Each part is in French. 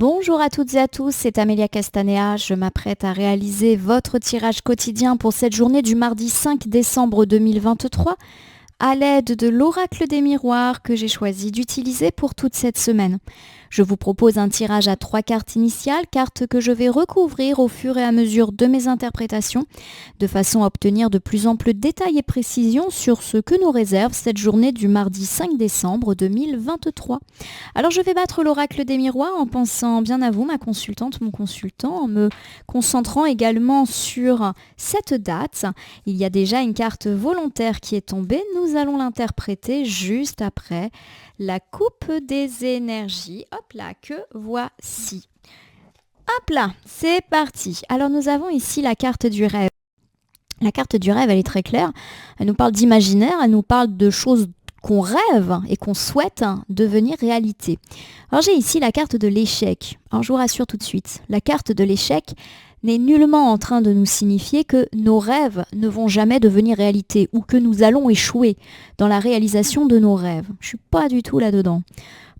Bonjour à toutes et à tous, c'est Amélia Castanea. Je m'apprête à réaliser votre tirage quotidien pour cette journée du mardi 5 décembre 2023 à l'aide de l'oracle des miroirs que j'ai choisi d'utiliser pour toute cette semaine. Je vous propose un tirage à 3 cartes initiales, cartes que je vais recouvrir au fur et à mesure de mes interprétations, de façon à obtenir de plus amples détails et précisions sur ce que nous réserve cette journée du mardi 5 décembre 2023. Alors je vais battre l'oracle des miroirs en pensant bien à vous, ma consultante, mon consultant, en me concentrant également sur cette date. Il y a déjà une carte volontaire qui est tombée, nous allons l'interpréter juste après la coupe des énergies. Hop là, que voici. Hop là, c'est parti. Alors nous avons ici la carte du rêve. La carte du rêve, elle est très claire. Elle nous parle d'imaginaire, elle nous parle de choses qu'on rêve et qu'on souhaite devenir réalité. Alors j'ai ici la carte de l'échec. Alors je vous rassure tout de suite, la carte de l'échec n'est nullement en train de nous signifier que nos rêves ne vont jamais devenir réalité ou que nous allons échouer dans la réalisation de nos rêves. Je ne suis pas du tout là-dedans.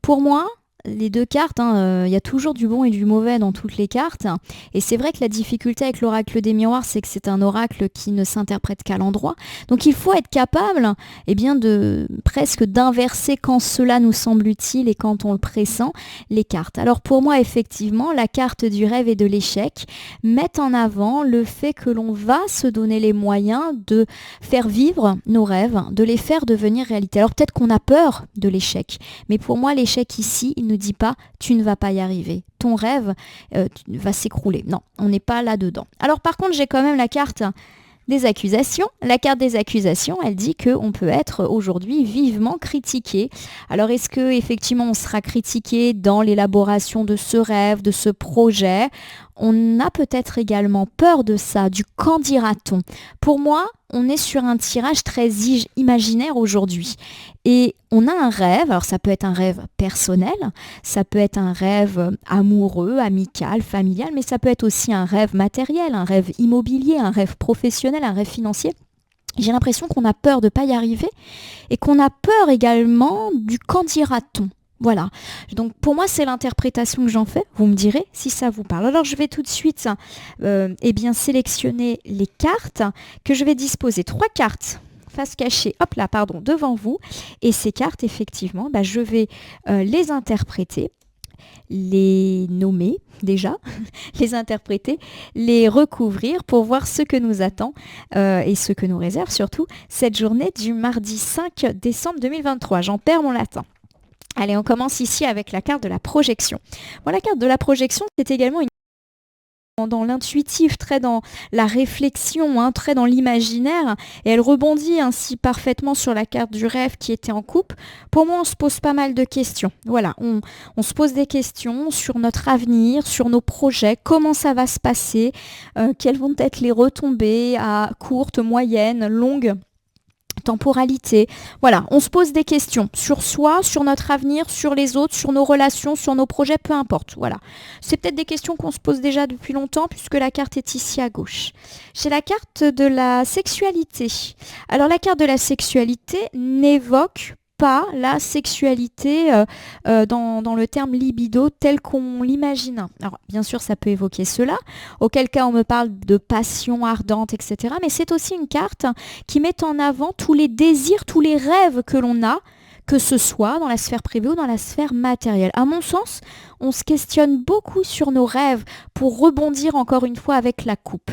Pour moi, les deux cartes, y a toujours du bon et du mauvais dans toutes les cartes. Et c'est vrai que la difficulté avec l'oracle des miroirs, c'est que c'est un oracle qui ne s'interprète qu'à l'endroit. Donc il faut être capable de presque d'inverser quand cela nous semble utile et quand on le pressent, les cartes. Alors pour moi, effectivement, la carte du rêve et de l'échec met en avant le fait que l'on va se donner les moyens de faire vivre nos rêves, de les faire devenir réalité. Alors peut-être qu'on a peur de l'échec, mais pour moi, l'échec ici, il ne dit pas tu ne vas pas y arriver, ton rêve va s'écrouler. Non, on n'est pas là-dedans. Alors par contre, j'ai quand même la carte des accusations. La carte des accusations, elle dit qu'on peut être aujourd'hui vivement critiqué. Alors est-ce que effectivement on sera critiqué dans l'élaboration de ce rêve, de ce projet? On a peut-être également peur de ça, du qu'en dira-t-on. Pour moi, on est sur un tirage très imaginaire aujourd'hui. Et on a un rêve, alors ça peut être un rêve personnel, ça peut être un rêve amoureux, amical, familial, mais ça peut être aussi un rêve matériel, un rêve immobilier, un rêve professionnel, un rêve financier. J'ai l'impression qu'on a peur de ne pas y arriver et qu'on a peur également du qu'en dira-t-on. Voilà, donc pour moi c'est l'interprétation que j'en fais, vous me direz si ça vous parle. Alors je vais tout de suite sélectionner les cartes que je vais disposer. 3 cartes face cachée, hop là, pardon, devant vous. Et ces cartes, effectivement, je vais les interpréter, les nommer déjà, les interpréter, les recouvrir pour voir ce que nous attend et ce que nous réserve surtout cette journée du mardi 5 décembre 2023. J'en perds mon latin. Allez, on commence ici avec la carte de la projection. Bon, la carte de la projection, c'est également dans l'intuitif, très dans la réflexion, très dans l'imaginaire, et elle rebondit ainsi parfaitement sur la carte du rêve qui était en coupe. Pour moi, on se pose pas mal de questions. Voilà, on se pose des questions sur notre avenir, sur nos projets, comment ça va se passer, quelles vont être les retombées à courte, moyenne, longue temporalité. Voilà, on se pose des questions sur soi, sur notre avenir, sur les autres, sur nos relations, sur nos projets, peu importe. Voilà. C'est peut-être des questions qu'on se pose déjà depuis longtemps puisque la carte est ici à gauche. J'ai la carte de la sexualité. Alors la carte de la sexualité n'évoque pas la sexualité dans le terme libido tel qu'on l'imagine. Alors bien sûr ça peut évoquer cela, auquel cas on me parle de passion ardente, etc. Mais c'est aussi une carte qui met en avant tous les désirs, tous les rêves que l'on a, que ce soit dans la sphère privée ou dans la sphère matérielle. À mon sens, on se questionne beaucoup sur nos rêves pour rebondir encore une fois avec la coupe.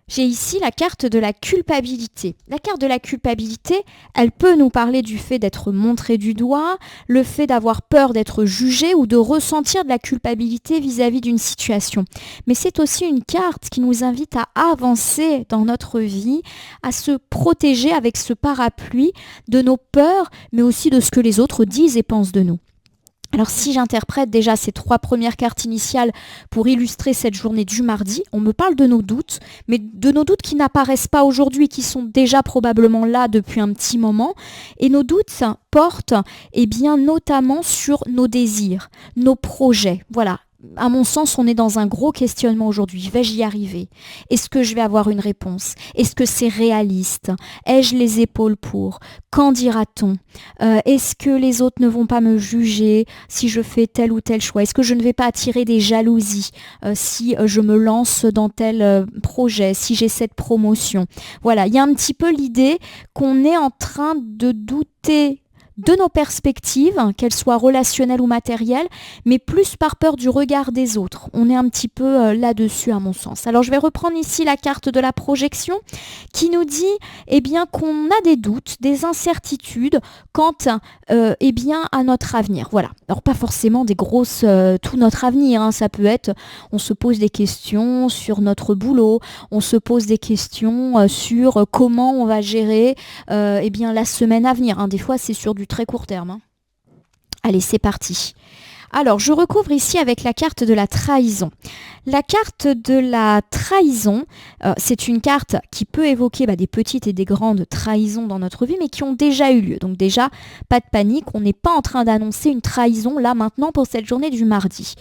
J'ai ici la carte de la culpabilité. La carte de la culpabilité, elle peut nous parler du fait d'être montré du doigt, le fait d'avoir peur d'être jugé ou de ressentir de la culpabilité vis-à-vis d'une situation. Mais c'est aussi une carte qui nous invite à avancer dans notre vie, à se protéger avec ce parapluie de nos peurs, mais aussi de ce que les autres disent et pensent de nous. Alors si j'interprète déjà ces 3 premières cartes initiales pour illustrer cette journée du mardi, on me parle de nos doutes, mais de nos doutes qui n'apparaissent pas aujourd'hui, qui sont déjà probablement là depuis un petit moment. Et nos doutes portent notamment sur nos désirs, nos projets. Voilà. à mon sens, on est dans un gros questionnement aujourd'hui. Vais-je y arriver? Est-ce que je vais avoir une réponse? Est-ce que c'est réaliste? Ai-je les épaules pour? Qu'en dira-t-on? Est-ce que les autres ne vont pas me juger si je fais tel ou tel choix? Est-ce que je ne vais pas attirer des jalousies si je me lance dans tel projet, si j'ai cette promotion? Voilà, il y a un petit peu l'idée qu'on est en train de douter de nos perspectives, qu'elles soient relationnelles ou matérielles, mais plus par peur du regard des autres. On est un petit peu là-dessus à mon sens. Alors je vais reprendre ici la carte de la projection qui nous dit eh bien, qu'on a des doutes, des incertitudes quant eh bien, à notre avenir. Voilà. Alors pas forcément des grosses, tout notre avenir, hein. Ça peut être, on se pose des questions sur notre boulot, on se pose des questions sur comment on va gérer eh bien, la semaine à venir, hein. Des fois c'est sur du très court terme, hein. Allez, c'est parti. Alors, je recouvre ici avec la carte de la trahison. La carte de la trahison, c'est une carte qui peut évoquer des petites et des grandes trahisons dans notre vie, mais qui ont déjà eu lieu. Donc déjà, pas de panique, on n'est pas en train d'annoncer une trahison là maintenant pour cette journée du mardi.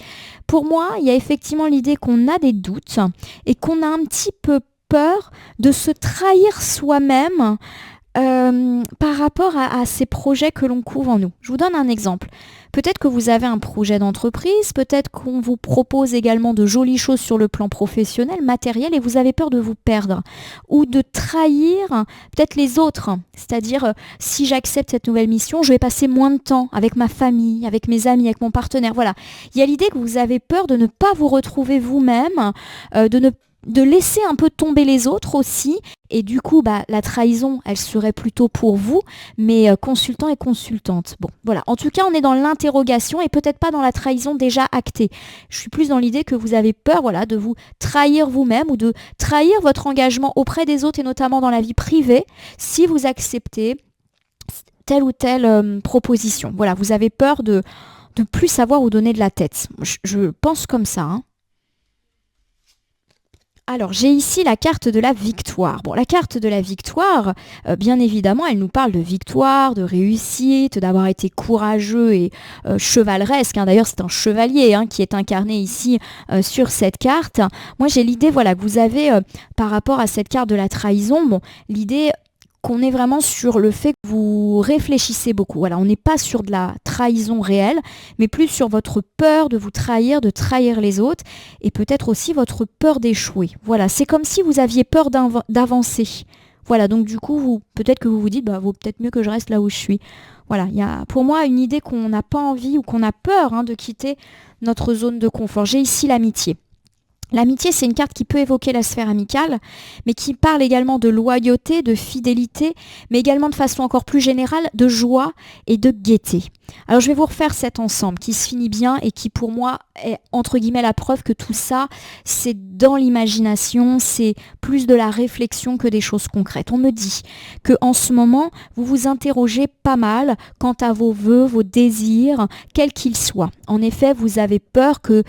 Pour moi, il y a effectivement l'idée qu'on a des doutes et qu'on a un petit peu peur de se trahir soi-même par rapport à ces projets que l'on couvre en nous. Je vous donne un exemple. Peut-être que vous avez un projet d'entreprise, peut-être qu'on vous propose également de jolies choses sur le plan professionnel, matériel, et vous avez peur de vous perdre ou de trahir peut-être les autres. C'est-à-dire, si j'accepte cette nouvelle mission, je vais passer moins de temps avec ma famille, avec mes amis, avec mon partenaire. Voilà. Il y a l'idée que vous avez peur de ne pas vous retrouver vous-même, de laisser un peu tomber les autres aussi. Et du coup, la trahison, elle serait plutôt pour vous, mais consultant et consultante. Bon, voilà. En tout cas, on est dans l'interrogation et peut-être pas dans la trahison déjà actée. Je suis plus dans l'idée que vous avez peur, voilà, de vous trahir vous-même ou de trahir votre engagement auprès des autres et notamment dans la vie privée si vous acceptez telle ou telle proposition. Voilà, vous avez peur de plus savoir où donner de la tête. Je pense comme ça, hein. Alors, j'ai ici la carte de la victoire. Bon, la carte de la victoire, bien évidemment, elle nous parle de victoire, de réussite, d'avoir été courageux et chevaleresque, hein. D'ailleurs, c'est un chevalier qui est incarné ici sur cette carte. Moi, j'ai l'idée, voilà, que vous avez, par rapport à cette carte de la trahison, bon, l'idée qu'on est vraiment sur le fait que vous réfléchissez beaucoup. Voilà, on n'est pas sur de la trahison réelle, mais plus sur votre peur de vous trahir, de trahir les autres, et peut-être aussi votre peur d'échouer. Voilà, c'est comme si vous aviez peur d'avancer. Voilà, donc du coup, peut-être que vous vous dites, vaut peut-être mieux que je reste là où je suis. Voilà, il y a pour moi une idée qu'on n'a pas envie ou qu'on a peur de quitter notre zone de confort. J'ai ici l'amitié. L'amitié, c'est une carte qui peut évoquer la sphère amicale, mais qui parle également de loyauté, de fidélité, mais également de façon encore plus générale de joie et de gaieté. Alors je vais vous refaire cet ensemble qui se finit bien et qui pour moi est entre guillemets la preuve que tout ça, c'est dans l'imagination, c'est plus de la réflexion que des choses concrètes. On me dit que en ce moment, vous vous interrogez pas mal quant à vos vœux, vos désirs, quels qu'ils soient. En effet, vous avez peur que,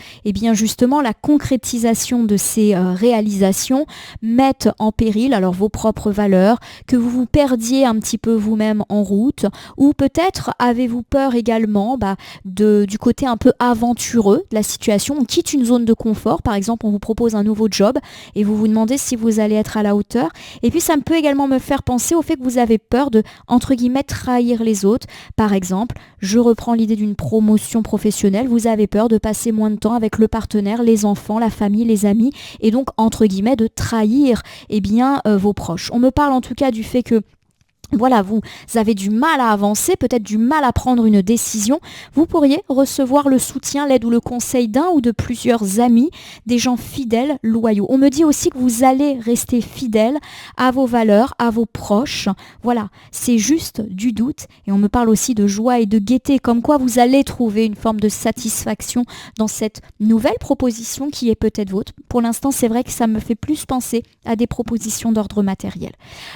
justement, la concrétisation de ces réalisations mette en péril alors vos propres valeurs, que vous vous perdiez un petit peu vous-même en route, ou peut-être avez-vous peur également du côté un peu aventureux de la situation. On quitte une zone de confort, par exemple on vous propose un nouveau job et vous vous demandez si vous allez être à la hauteur. Et puis ça peut également me faire penser au fait que vous avez peur de, entre guillemets, trahir les autres. Par exemple, je reprends l'idée d'une promotion professionnelle, vous avez peur de passer moins de temps avec le partenaire, les enfants, la famille, les amis, et donc entre guillemets de trahir vos proches. On me parle en tout cas du fait que voilà, vous avez du mal à avancer, peut-être du mal à prendre une décision. Vous pourriez recevoir le soutien, l'aide ou le conseil d'un ou de plusieurs amis, des gens fidèles, loyaux. On me dit aussi que vous allez rester fidèle à vos valeurs, à vos proches. Voilà, c'est juste du doute. Et on me parle aussi de joie et de gaieté, comme quoi vous allez trouver une forme de satisfaction dans cette nouvelle proposition qui est peut-être vôtre. Pour l'instant, c'est vrai que ça me fait plus penser à des propositions d'ordre matériel.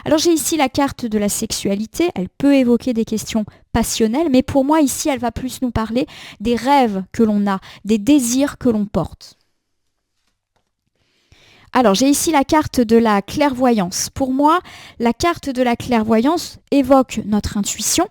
Alors j'ai ici la carte de la sexualité, elle peut évoquer des questions passionnelles, mais pour moi ici elle va plus nous parler des rêves que l'on a, des désirs que l'on porte. Alors, j'ai ici la carte de la clairvoyance. Pour moi, la carte de la clairvoyance évoque notre intuition,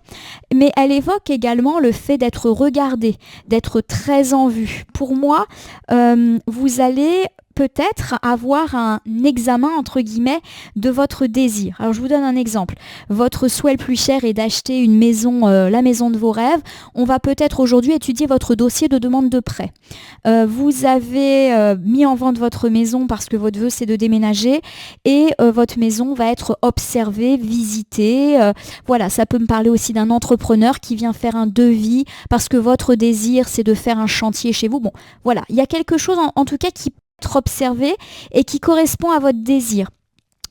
mais elle évoque également le fait d'être regardé, d'être très en vue. Pour moi, vous allez peut-être avoir un examen, entre guillemets, de votre désir. Alors, je vous donne un exemple. Votre souhait le plus cher est d'acheter une maison, la maison de vos rêves. On va peut-être aujourd'hui étudier votre dossier de demande de prêt. Vous avez mis en vente votre maison parce que votre vœu, c'est de déménager et votre maison va être observée, visitée. Voilà, ça peut me parler aussi d'un entrepreneur qui vient faire un devis parce que votre désir, c'est de faire un chantier chez vous. Bon, voilà, il y a quelque chose en tout cas qui être observé et qui correspond à votre désir.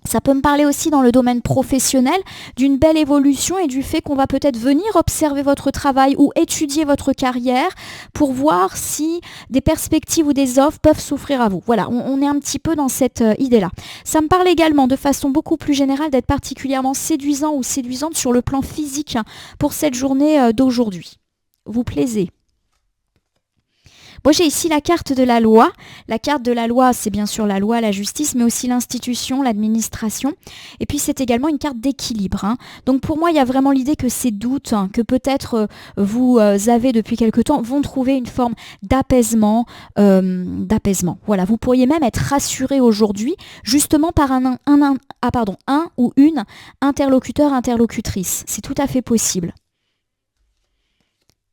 Ça peut me parler aussi dans le domaine professionnel d'une belle évolution et du fait qu'on va peut-être venir observer votre travail ou étudier votre carrière pour voir si des perspectives ou des offres peuvent s'offrir à vous. Voilà, on est un petit peu dans cette idée-là. Ça me parle également de façon beaucoup plus générale d'être particulièrement séduisant ou séduisante sur le plan physique pour cette journée d'aujourd'hui. Vous plaisez? Moi, j'ai ici la carte de la loi. La carte de la loi, c'est bien sûr la loi, la justice, mais aussi l'institution, l'administration. Et puis, c'est également une carte d'équilibre. Donc, pour moi, il y a vraiment l'idée que ces doutes que peut-être vous avez depuis quelque temps vont trouver une forme d'apaisement. Voilà, vous pourriez même être rassuré aujourd'hui, justement par un ou une interlocuteur, interlocutrice. C'est tout à fait possible.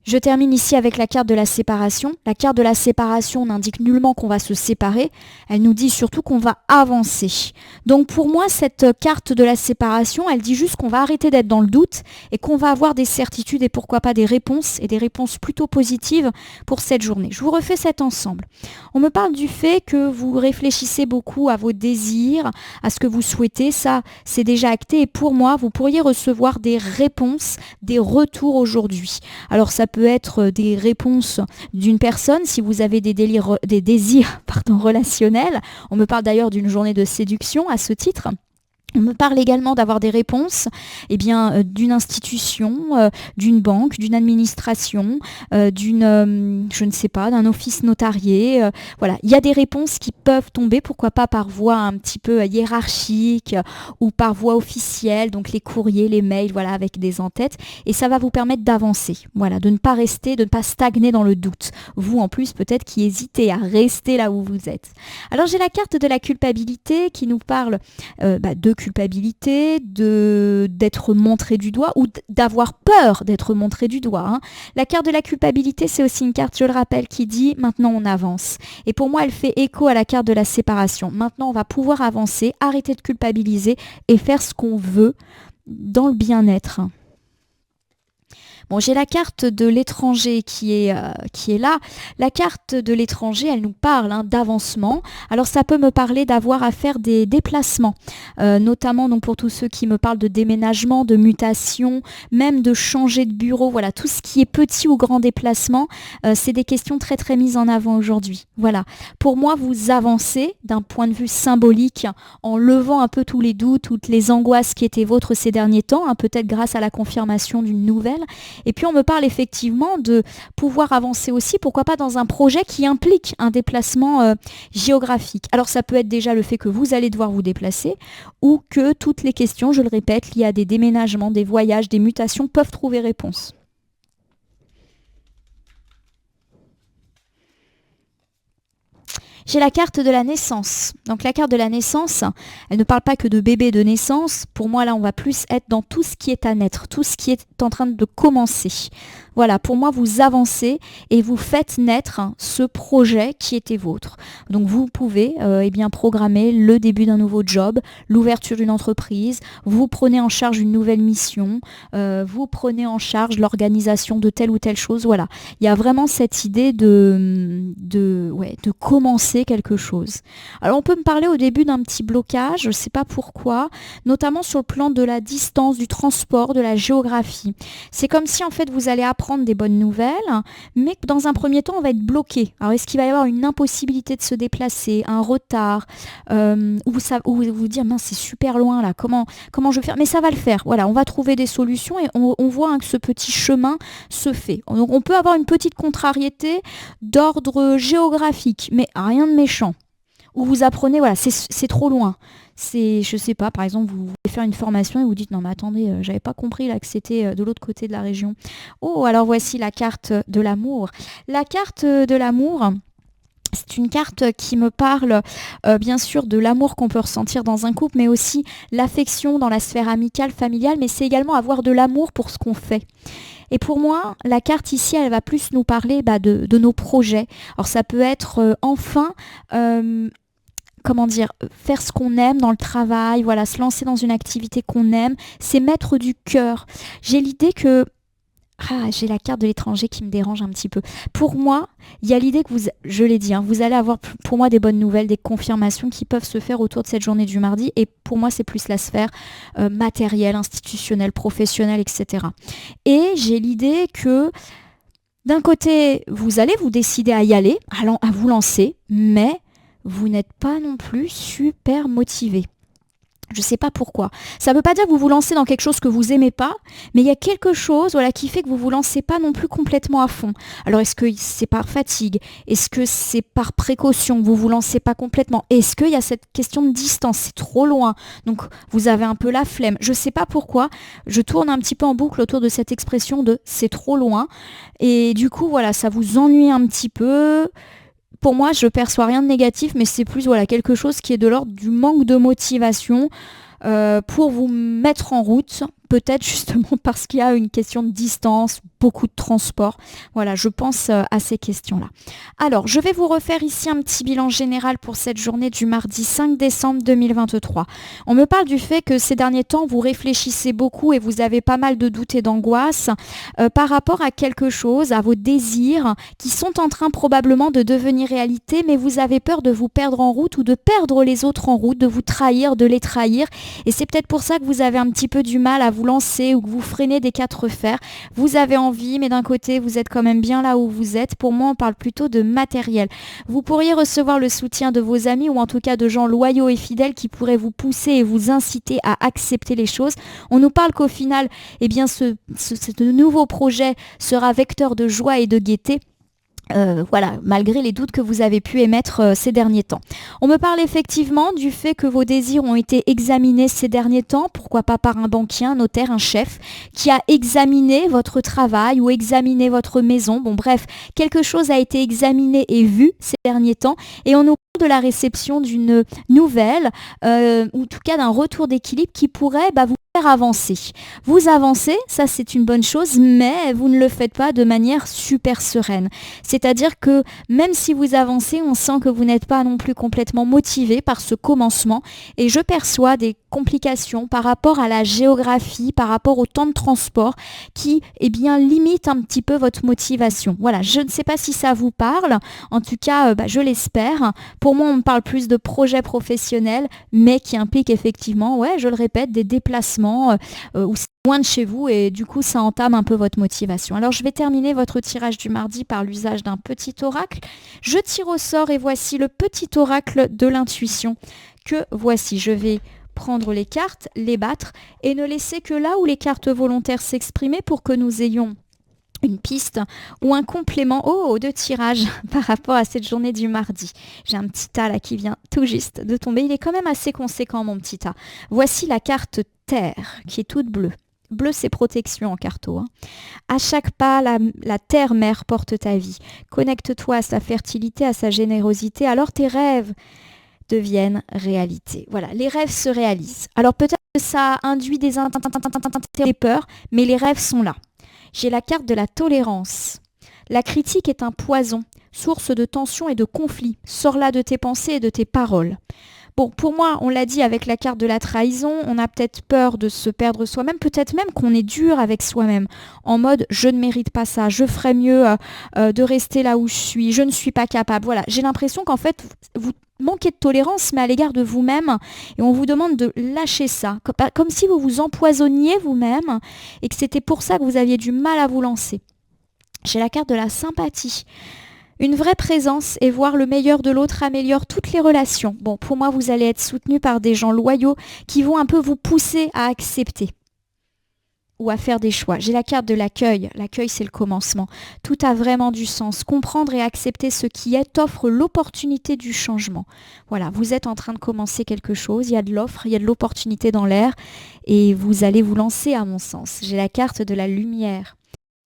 Je termine ici avec la carte de la séparation. La carte de la séparation n'indique nullement qu'on va se séparer. Elle nous dit surtout qu'on va avancer. Donc pour moi, cette carte de la séparation, elle dit juste qu'on va arrêter d'être dans le doute et qu'on va avoir des certitudes et pourquoi pas des réponses et des réponses plutôt positives pour cette journée. Je vous refais cet ensemble. On me parle du fait que vous réfléchissez beaucoup à vos désirs, à ce que vous souhaitez. Ça, c'est déjà acté et pour moi, vous pourriez recevoir des réponses, des retours aujourd'hui. Alors ça peut être des réponses d'une personne si vous avez des désirs relationnels. On me parle d'ailleurs d'une journée de séduction à ce titre. On me parle également d'avoir des réponses d'une institution, d'une banque, d'une administration, d'un office notarié. Voilà, il y a des réponses qui peuvent tomber, pourquoi pas par voie un petit peu hiérarchique ou par voie officielle, donc les courriers, les mails, voilà, avec des en-têtes. Et ça va vous permettre d'avancer, voilà, de ne pas rester, de ne pas stagner dans le doute. Vous, en plus, peut-être qui hésitez à rester là où vous êtes. Alors, j'ai la carte de la culpabilité qui nous parle de culpabilité, d'être montré du doigt ou d'avoir peur d'être montré du doigt. La carte de la culpabilité, c'est aussi une carte, je le rappelle, qui dit maintenant on avance. Et pour moi, elle fait écho à la carte de la séparation. Maintenant, on va pouvoir avancer, arrêter de culpabiliser et faire ce qu'on veut dans le bien-être. Bon, j'ai la carte de l'étranger qui est là. La carte de l'étranger, elle nous parle d'avancement. Alors ça peut me parler d'avoir à faire des déplacements, notamment donc pour tous ceux qui me parlent de déménagement, de mutation, même de changer de bureau. Voilà, tout ce qui est petit ou grand déplacement, c'est des questions très très mises en avant aujourd'hui. Voilà, pour moi, vous avancez d'un point de vue symbolique en levant un peu tous les doutes, toutes les angoisses qui étaient vôtres ces derniers temps, peut-être grâce à la confirmation d'une nouvelle. Et puis on me parle effectivement de pouvoir avancer aussi, pourquoi pas dans un projet qui implique un déplacement géographique. Alors ça peut être déjà le fait que vous allez devoir vous déplacer ou que toutes les questions, je le répète, liées à des déménagements, des voyages, des mutations peuvent trouver réponse. J'ai la carte de la naissance. Donc la carte de la naissance, elle ne parle pas que de bébé de naissance. Pour moi, là, on va plus être dans tout ce qui est à naître, tout ce qui est en train de commencer. Voilà, pour moi, vous avancez et vous faites naître ce projet qui était vôtre. Donc vous pouvez programmer le début d'un nouveau job, l'ouverture d'une entreprise, vous prenez en charge une nouvelle mission, vous prenez en charge l'organisation de telle ou telle chose. Voilà, il y a vraiment cette idée de commencer quelque chose. Alors on peut me parler au début d'un petit blocage, je ne sais pas pourquoi, notamment sur le plan de la distance, du transport, de la géographie. C'est comme si en fait vous allez apprendre des bonnes nouvelles, mais que dans un premier temps on va être bloqué. Alors est-ce qu'il va y avoir une impossibilité de se déplacer, un retard, ou vous dire mince c'est super loin là, comment je vais faire? Mais ça va le faire. Voilà, on va trouver des solutions et on voit que ce petit chemin se fait. Donc on peut avoir une petite contrariété d'ordre géographique, mais rien de méchant. où vous apprenez, voilà, c'est trop loin. C'est, je sais pas, par exemple, vous voulez faire une formation et vous dites non mais attendez, j'avais pas compris là que c'était de l'autre côté de la région. Oh, alors voici la carte de l'amour. La carte de l'amour. C'est une carte qui me parle bien sûr de l'amour qu'on peut ressentir dans un couple, mais aussi l'affection dans la sphère amicale, familiale, mais c'est également avoir de l'amour pour ce qu'on fait. Et pour moi, la carte ici, elle va plus nous parler de nos projets. Alors ça peut être euh, comment dire, faire ce qu'on aime dans le travail, voilà, se lancer dans une activité qu'on aime, c'est mettre du cœur. J'ai l'idée que j'ai la carte de l'étranger qui me dérange un petit peu. Pour moi, il y a l'idée que je l'ai dit, hein, vous allez avoir pour moi des bonnes nouvelles, des confirmations qui peuvent se faire autour de cette journée du mardi. Et pour moi, c'est plus la sphère matérielle, institutionnelle, professionnelle, etc. Et j'ai l'idée que d'un côté, vous allez vous décider à y aller, à vous lancer, mais vous n'êtes pas non plus super motivé. Je ne sais pas pourquoi. Ça ne veut pas dire que vous vous lancez dans quelque chose que vous aimez pas, mais il y a quelque chose voilà, qui fait que vous ne vous lancez pas non plus complètement à fond. Alors est-ce que c'est par fatigue? Est-ce que c'est par précaution que vous ne vous lancez pas complètement? Est-ce qu'il y a cette question de distance? C'est trop loin. Donc vous avez un peu la flemme. Je ne sais pas pourquoi. Je tourne un petit peu en boucle autour de cette expression de c'est trop loin. Et du coup, voilà, ça vous ennuie un petit peu. Pour moi, je perçois rien de négatif, mais c'est plus voilà, quelque chose qui est de l'ordre du manque de motivation pour vous mettre en route, peut-être justement parce qu'il y a une question de distance, beaucoup de transport. Voilà, je pense à ces questions-là. Alors, je vais vous refaire ici un petit bilan général pour cette journée du mardi 5 décembre 2023. On me parle du fait que ces derniers temps, vous réfléchissez beaucoup et vous avez pas mal de doutes et d'angoisses par rapport à quelque chose, à vos désirs qui sont en train probablement de devenir réalité, mais vous avez peur de vous perdre en route ou de perdre les autres en route, de vous trahir, de les trahir. Et c'est peut-être pour ça que vous avez un petit peu du mal à vous lancer ou que vous freinez des quatre fers. Vous avez envie, mais d'un côté, vous êtes quand même bien là où vous êtes. Pour moi, on parle plutôt de matériel. Vous pourriez recevoir le soutien de vos amis ou en tout cas de gens loyaux et fidèles qui pourraient vous pousser et vous inciter à accepter les choses. On nous parle qu'au final, eh bien, ce nouveau projet sera vecteur de joie et de gaieté. Voilà, malgré les doutes que vous avez pu émettre ces derniers temps. On me parle effectivement du fait que vos désirs ont été examinés ces derniers temps, pourquoi pas par un banquier, un notaire, un chef, qui a examiné votre travail ou examiné votre maison. Bon bref, quelque chose a été examiné et vu ces derniers temps et on nous parle de la réception d'une nouvelle, ou en tout cas d'un retour d'équilibre qui pourrait vous faire avancer. Vous avancez, ça c'est une bonne chose, mais vous ne le faites pas de manière super sereine. C'est-à-dire que même si vous avancez, on sent que vous n'êtes pas non plus complètement motivé par ce commencement et je perçois des complications par rapport à la géographie, par rapport au temps de transport qui limite un petit peu votre motivation. Voilà, je ne sais pas si ça vous parle, en tout cas je l'espère. Pour moi on me parle plus de projets professionnels mais qui impliquent effectivement, je le répète, des déplacements où c'est loin de chez vous et du coup ça entame un peu votre motivation. Alors je vais terminer votre tirage du mardi par l'usage d'un petit oracle. Je tire au sort et voici le petit oracle de l'intuition que voici. Je vais prendre les cartes, les battre et ne laisser que là où les cartes volontaires s'exprimer pour que nous ayons une piste ou un complément de tirage par rapport à cette journée du mardi. J'ai un petit tas là qui vient tout juste de tomber. Il est quand même assez conséquent mon petit tas. Voici la carte Terre qui est toute bleue. Bleu, c'est protection en carto. À chaque pas, la terre-mère porte ta vie. Connecte-toi à sa fertilité, à sa générosité. Alors tes rêves deviennent réalité. Voilà, les rêves se réalisent. Alors peut-être que ça induit des peurs, mais les rêves sont là. J'ai la carte de la tolérance. La critique est un poison, source de tension et de conflit. Sors-la de tes pensées et de tes paroles. Bon, pour moi, on l'a dit avec la carte de la trahison, on a peut-être peur de se perdre soi-même, peut-être même qu'on est dur avec soi-même, en mode je ne mérite pas ça, je ferais mieux de rester là où je suis, je ne suis pas capable. Voilà, j'ai l'impression qu'en fait, vous manquez de tolérance, mais à l'égard de vous-même, et on vous demande de lâcher ça, comme si vous vous empoisonniez vous-même, et que c'était pour ça que vous aviez du mal à vous lancer. J'ai la carte de la sympathie. Une vraie présence et voir le meilleur de l'autre améliore toutes les relations. Bon, pour moi, vous allez être soutenu par des gens loyaux qui vont un peu vous pousser à accepter. ou à faire des choix. J'ai la carte de l'accueil. L'accueil, c'est le commencement. Tout a vraiment du sens. Comprendre et accepter ce qui est offre l'opportunité du changement. Voilà, vous êtes en train de commencer quelque chose. Il y a de l'offre, il y a de l'opportunité dans l'air et vous allez vous lancer, à mon sens. J'ai la carte de la lumière.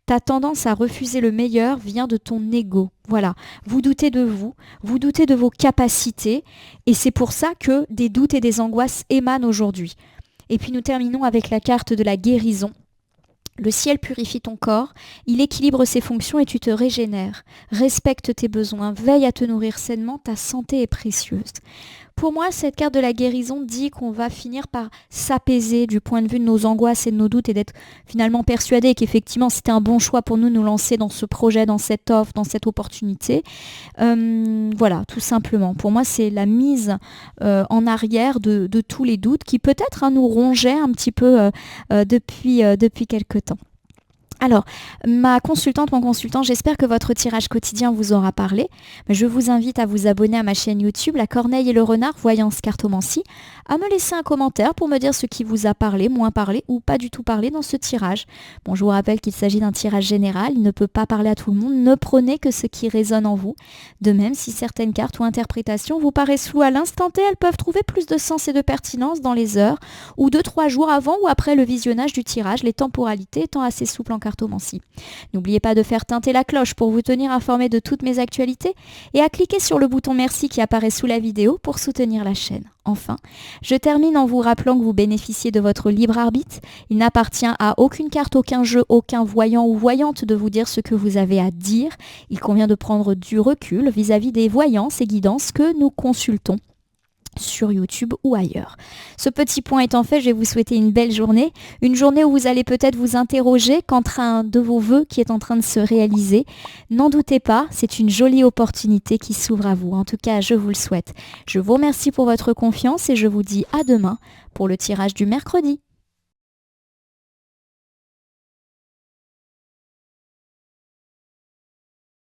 Ta tendance à refuser le meilleur vient de ton ego. Voilà, vous doutez de vous doutez de vos capacités et c'est pour ça que des doutes et des angoisses émanent aujourd'hui. Et puis nous terminons avec la carte de la guérison. Le ciel purifie ton corps, il équilibre ses fonctions et tu te régénères. Respecte tes besoins, veille à te nourrir sainement, ta santé est précieuse. Pour moi, cette carte de la guérison dit qu'on va finir par s'apaiser du point de vue de nos angoisses et de nos doutes et d'être finalement persuadé qu'effectivement c'était un bon choix pour nous de nous lancer dans ce projet, dans cette offre, dans cette opportunité. Voilà, tout simplement. Pour moi, c'est la mise en arrière de tous les doutes qui peut-être nous rongeaient un petit peu depuis quelque temps. Alors, ma consultante, mon consultant, j'espère que votre tirage quotidien vous aura parlé. Je vous invite à vous abonner à ma chaîne YouTube, La Corneille et le Renard, Voyance Cartomancie, à me laisser un commentaire pour me dire ce qui vous a parlé, moins parlé ou pas du tout parlé dans ce tirage. Bon, je vous rappelle qu'il s'agit d'un tirage général, il ne peut pas parler à tout le monde, ne prenez que ce qui résonne en vous. De même, si certaines cartes ou interprétations vous paraissent floues à l'instant T, elles peuvent trouver plus de sens et de pertinence dans les heures ou 2-3 jours avant ou après le visionnage du tirage, les temporalités étant assez souples en cartomancie. N'oubliez pas de faire tinter la cloche pour vous tenir informé de toutes mes actualités et à cliquer sur le bouton merci qui apparaît sous la vidéo pour soutenir la chaîne. Enfin, je termine en vous rappelant que vous bénéficiez de votre libre arbitre. Il n'appartient à aucune carte, aucun jeu, aucun voyant ou voyante de vous dire ce que vous avez à dire. Il convient de prendre du recul vis-à-vis des voyances et guidances que nous consultons sur YouTube ou ailleurs. Ce petit point étant fait, je vais vous souhaiter une belle journée, une journée où vous allez peut-être vous interroger quant à un de vos vœux qui est en train de se réaliser. N'en doutez pas, c'est une jolie opportunité qui s'ouvre à vous. En tout cas, je vous le souhaite. Je vous remercie pour votre confiance et je vous dis à demain pour le tirage du mercredi.